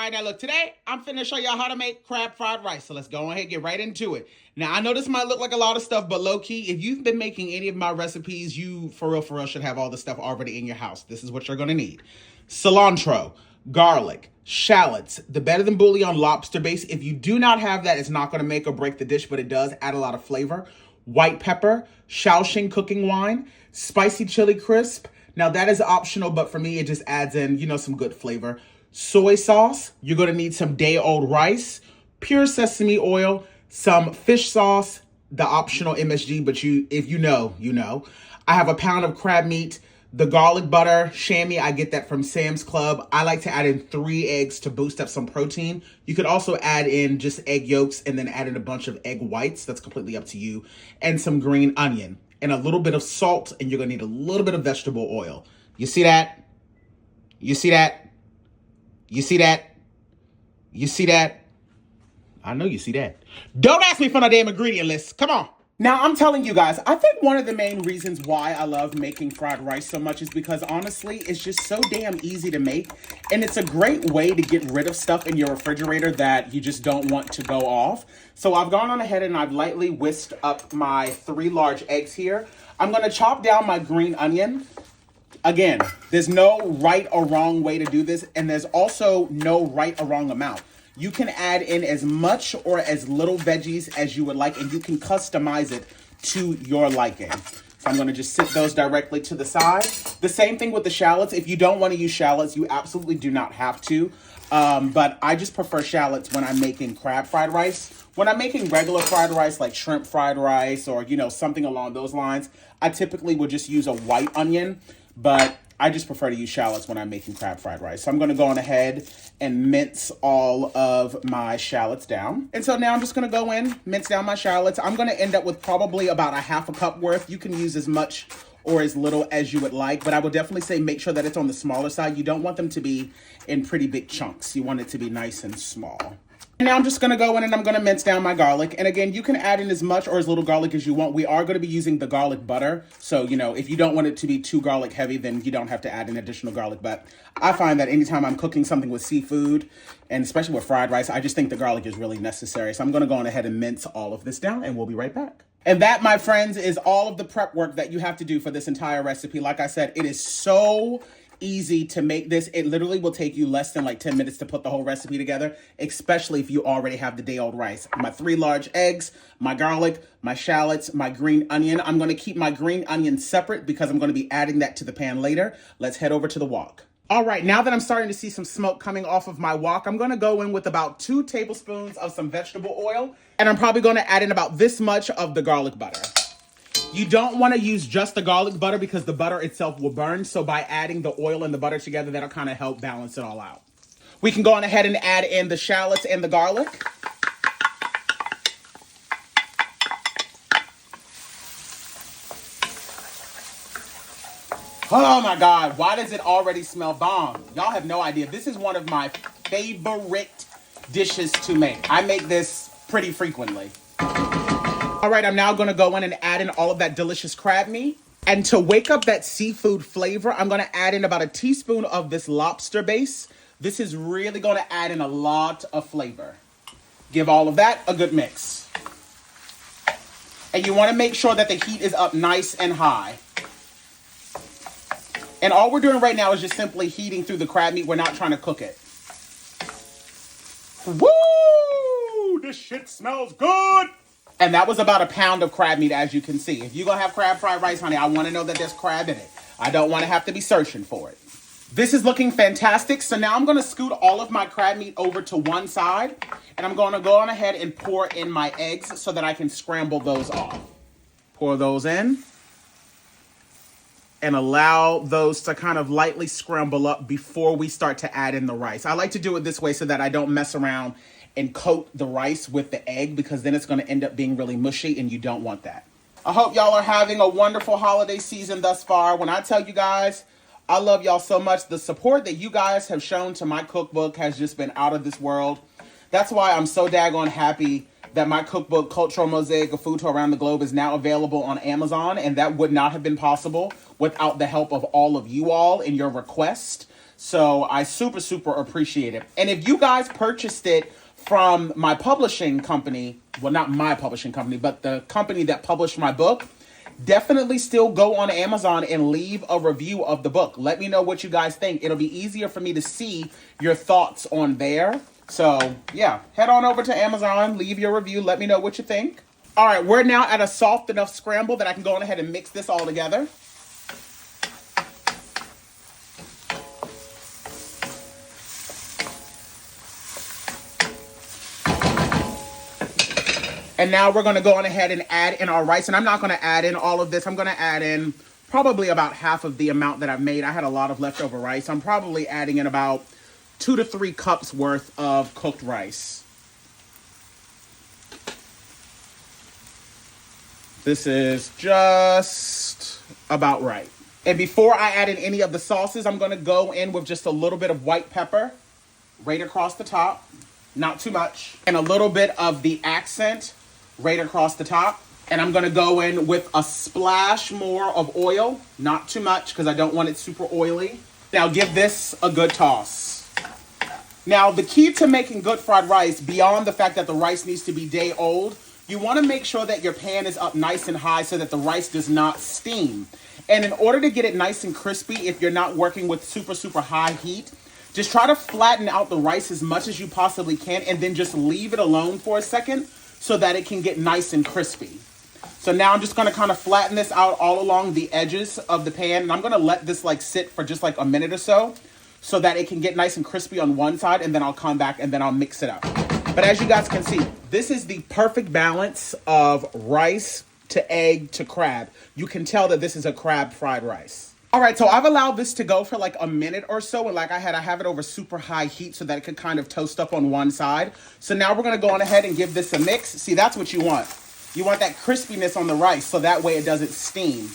right, now look, today I'm finna show y'all how to make crab fried rice. So let's go ahead and get right into it. Now, I know this might look like a lot of stuff, but low-key, if you've been making any of my recipes, you, for real, should have all the stuff already in your house. This is what you're gonna need. Cilantro, garlic, shallots, the Better Than Bouillon lobster base. If you do not have that, it's not gonna make or break the dish, but it does add a lot of flavor. White pepper, Shaoxing cooking wine, spicy chili crisp. Now, that is optional, but for me, it just adds in, some good flavor. Soy sauce, you're gonna need some day-old rice, pure sesame oil, some fish sauce, the optional MSG, but if you know, you know. I have a pound of crab meat, the garlic butter, chamois, I get that from Sam's Club. I like to add in 3 eggs to boost up some protein. You could also add in just egg yolks and then add in a bunch of egg whites. That's completely up to you. And some green onion and a little bit of salt, and you're gonna need a little bit of vegetable oil. You see that? You see that? You see that? You see that? I know you see that. Don't ask me for no damn ingredient list. Come on. Now, I'm telling you guys, I think one of the main reasons why I love making fried rice so much is because, honestly, it's just so damn easy to make. And it's a great way to get rid of stuff in your refrigerator that you just don't want to go off. So I've gone on ahead and I've lightly whisked up my 3 large eggs here. I'm going to chop down my green onion. Again, there's no right or wrong way to do this, and there's also no right or wrong amount. You can add in as much or as little veggies as you would like, and you can customize it to your liking. So I'm going to just sit those directly to the side. The same thing with the shallots. If you don't want to use shallots, you absolutely do not have to. But I just prefer shallots when I'm making crab fried rice. When I'm making regular fried rice, like shrimp fried rice or, something along those lines, I typically would just use a white onion. But I just prefer to use shallots when I'm making crab fried rice. So I'm going to go on ahead and mince all of my shallots down. And so now I'm just going to go in, mince down my shallots. I'm going to end up with probably about a half a cup worth. You can use as much or as little as you would like, but I would definitely say make sure that it's on the smaller side. You don't want them to be in pretty big chunks. You want it to be nice and small. Now I'm just going to go in and I'm going to mince down my garlic. And again, you can add in as much or as little garlic as you want. We are going to be using the garlic butter. So, if you don't want it to be too garlic heavy, then you don't have to add in additional garlic. But I find that anytime I'm cooking something with seafood, and especially with fried rice, I just think the garlic is really necessary. So I'm going to go on ahead and mince all of this down, and we'll be right back. And that, my friends, is all of the prep work that you have to do for this entire recipe. Like I said, it is so easy to make this. It literally will take you less than 10 minutes to put the whole recipe together, especially if you already have the day-old rice. My 3 large eggs, my garlic, my shallots, my green onion. I'm going to keep my green onion separate because I'm going to be adding that to the pan later. Let's head over to the wok. All right, now that I'm starting to see some smoke coming off of my wok, I'm going to go in with about 2 tablespoons of some vegetable oil, and I'm probably going to add in about this much of the garlic butter. You don't want to use just the garlic butter because the butter itself will burn. So by adding the oil and the butter together, that'll kind of help balance it all out. We can go on ahead and add in the shallots and the garlic. Oh my God, why does it already smell bomb? Y'all have no idea. This is one of my favorite dishes to make. I make this pretty frequently. All right, I'm now going to go in and add in all of that delicious crab meat. And to wake up that seafood flavor, I'm going to add in about a teaspoon of this lobster base. This is really going to add in a lot of flavor. Give all of that a good mix. And you want to make sure that the heat is up nice and high. And all we're doing right now is just simply heating through the crab meat. We're not trying to cook it. Woo! This shit smells good! And that was about a pound of crab meat, as you can see. If you're going to have crab fried rice, honey, I want to know that there's crab in it. I don't want to have to be searching for it. This is looking fantastic. So now I'm going to scoot all of my crab meat over to one side. And I'm going to go on ahead and pour in my eggs so that I can scramble those off. Pour those in. And allow those to kind of lightly scramble up before we start to add in the rice. I like to do it this way so that I don't mess around and coat the rice with the egg, because then it's going to end up being really mushy and you don't want that. I hope y'all are having a wonderful holiday season thus far. When I tell you guys, I love y'all so much. The support that you guys have shown to my cookbook has just been out of this world. That's why I'm so daggone happy that my cookbook, Cultural Mosaic of Food to Around the Globe, is now available on Amazon. And that would not have been possible without the help of all of you all and your request. So I super, super appreciate it. And if you guys purchased it from my publishing company, well, not my publishing company, but the company that published my book, definitely still go on Amazon and leave a review of the book. Let me know what you guys think. It'll be easier for me to see your thoughts on there. So yeah, head on over to Amazon, leave your review, let me know what you think. All right, we're now at a soft enough scramble that I can go on ahead and mix this all together. And now we're going to go on ahead and add in our rice. And I'm not going to add in all of this. I'm going to add in probably about half of the amount that I've made. I had a lot of leftover rice. I'm probably adding in about 2 to 3 cups worth of cooked rice. This is just about right. And before I add in any of the sauces, I'm going to go in with just a little bit of white pepper right across the top. Not too much. And a little bit of the accent right across the top. And I'm going to go in with a splash more of oil. Not too much because I don't want it super oily. Now give this a good toss. Now the key to making good fried rice, beyond the fact that the rice needs to be day old, you want to make sure that your pan is up nice and high so that the rice does not steam. And in order to get it nice and crispy, if you're not working with super, super high heat, just try to flatten out the rice as much as you possibly can and then just leave it alone for a second so that it can get nice and crispy. So now I'm just going to kind of flatten this out all along the edges of the pan. And I'm going to let this like sit for just like a minute or so that it can get nice and crispy on one side. And then I'll come back and then I'll mix it up. But as you guys can see, this is the perfect balance of rice to egg to crab. You can tell that this is a crab fried rice. All right, so I've allowed this to go for like a minute or so. And like I have it over super high heat so that it could kind of toast up on one side. So now we're going to go on ahead and give this a mix. See, that's what you want. You want that crispiness on the rice so that way it doesn't steam.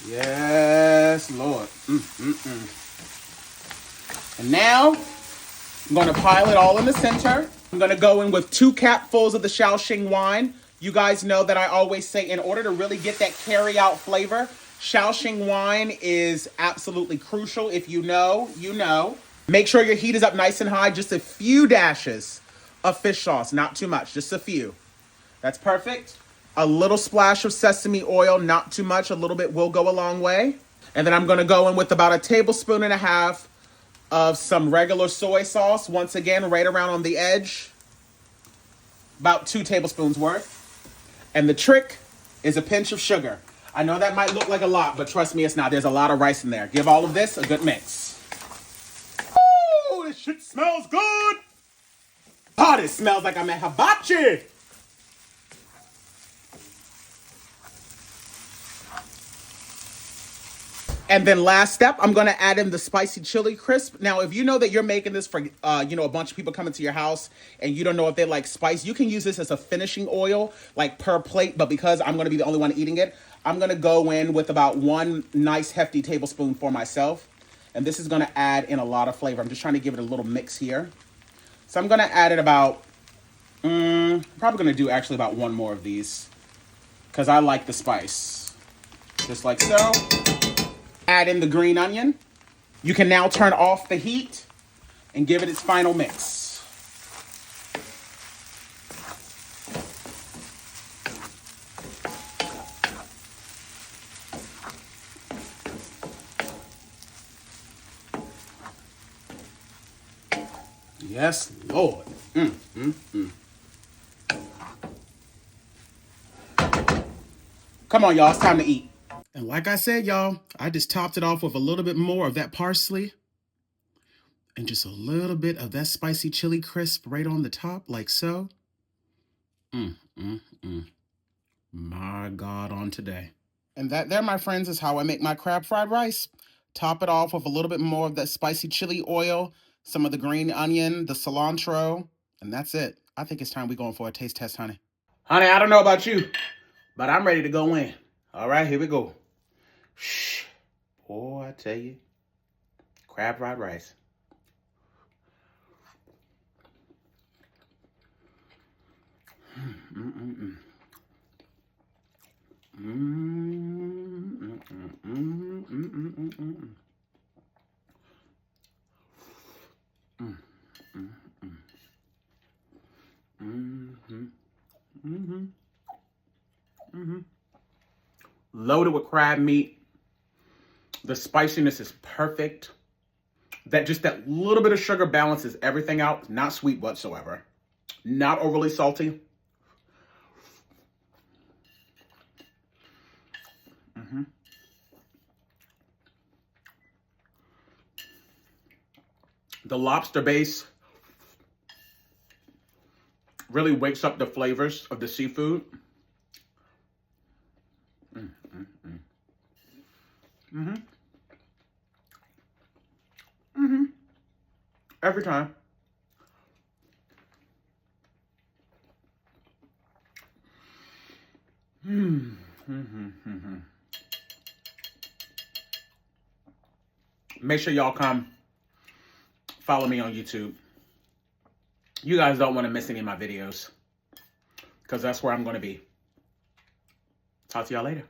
Yes, Lord. And now I'm going to pile it all in the center. I'm going to go in with 2 capfuls of the Shaoxing wine. You guys know that I always say in order to really get that carry-out flavor, Shaoxing wine is absolutely crucial. If you know, you know. Make sure your heat is up nice and high. Just a few dashes of fish sauce. Not too much, just a few. That's perfect. A little splash of sesame oil, not too much. A little bit will go a long way. And then I'm going to go in with about 1.5 tablespoons of some regular soy sauce. Once again, right around on the edge. About 2 tablespoons worth. And the trick is a pinch of sugar. I know that might look like a lot, but trust me, it's not. There's a lot of rice in there. Give all of this a good mix. Oh, this shit smells good. Oh, this smells like I'm at hibachi. And then last step, I'm going to add in the spicy chili crisp. Now, if you know that you're making this for, a bunch of people coming to your house and you don't know if they like spice, you can use this as a finishing oil, like per plate. But because I'm going to be the only one eating it, I'm going to go in with about 1 nice hefty tablespoon for myself. And this is going to add in a lot of flavor. I'm just trying to give it a little mix here. So I'm going to add it about, probably going to do actually about 1 more of these because I like the spice. Just like so. Add in the green onion. You can now turn off the heat and give it its final mix. Yes, Lord. Come on, y'all. It's time to eat. And like I said, y'all, I just topped it off with a little bit more of that parsley and just a little bit of that spicy chili crisp right on the top, like so. My God, on today. And that there, my friends, is how I make my crab fried rice. Top it off with a little bit more of that spicy chili oil, some of the green onion, the cilantro, and that's it. I think it's time we going for a taste test, honey. Honey, I don't know about you, but I'm ready to go in. All right, here we go. Shh. Boy, I tell you, crab fried rice. loaded with crab meat. The spiciness is perfect. That little bit of sugar balances everything out. Not sweet whatsoever. Not overly salty. The lobster base really wakes up the flavors of the seafood. Every time. Make sure y'all come follow me on YouTube. You guys don't want to miss any of my videos because that's where I'm going to be. Talk to y'all later.